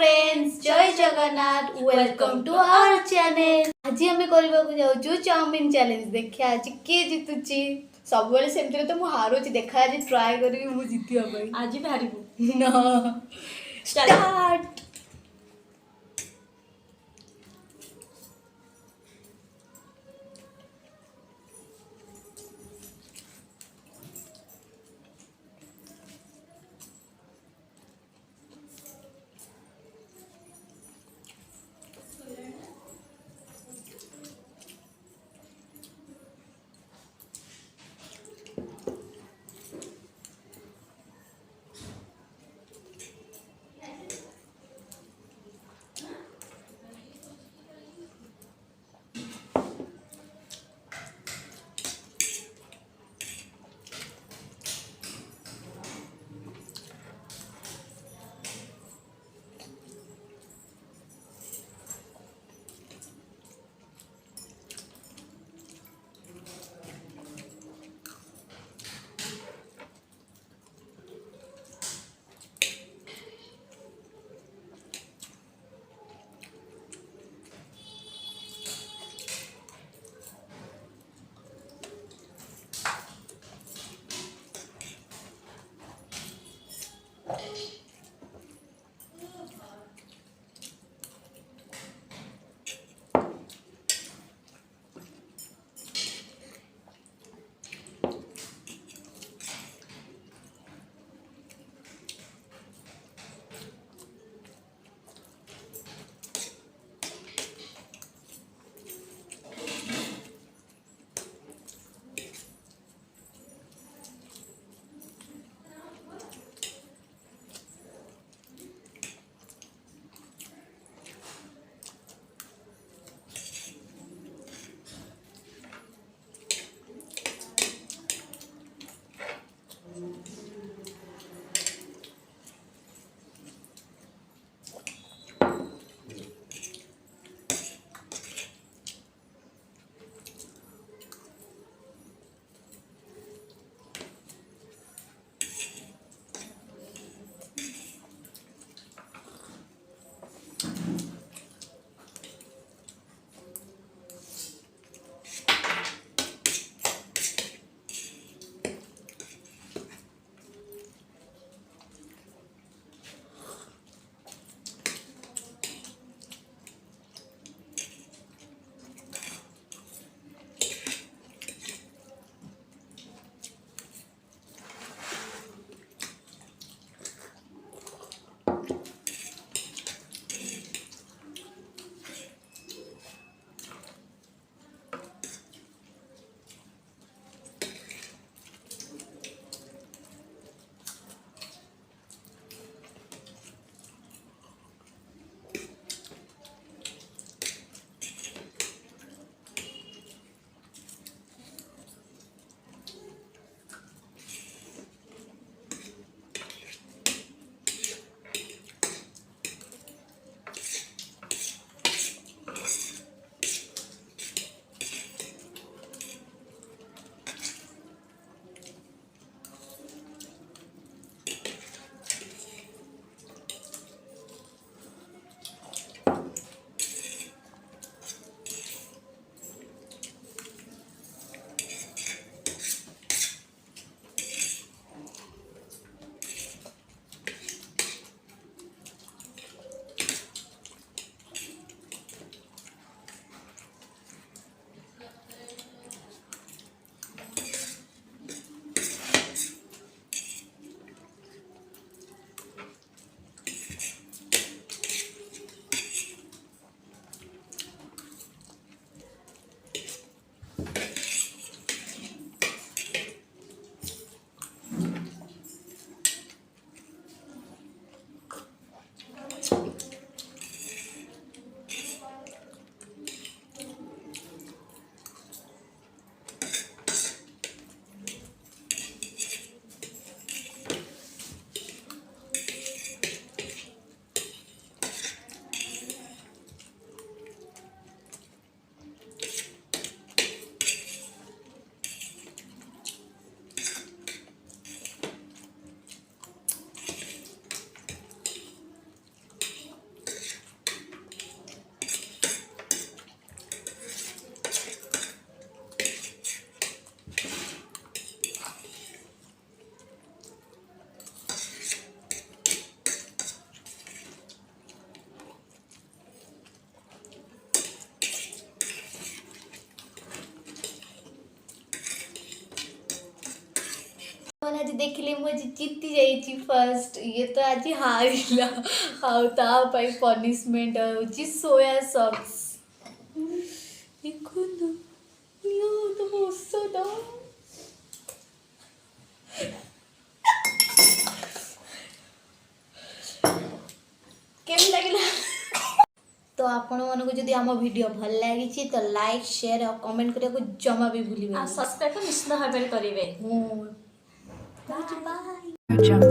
Friends Jai Jagannath welcome to our channel. आज आम करने चाउमिन चैलेंज देखिए आज किए जितुची सब सेमती तो मुझे हारुची देखा आज ट्राए करी मुझे जितिया आज भी हारिबू ना स्टार्ट। देखिले मु आज जीती जाइए फर्स्ट ये तो आज हारिला आउ ता पाई पनिशमेंट होची सोया सॉस देखो यो तो ओसदा केम लागिला तो आपण मानको जदि आम वीडियो भल लागी तो लाइक शेयर और कमेंट करिया को जमा भी भूलिबे सब्सक्राइब तो निश्चित भाव में करेंगे। बाय।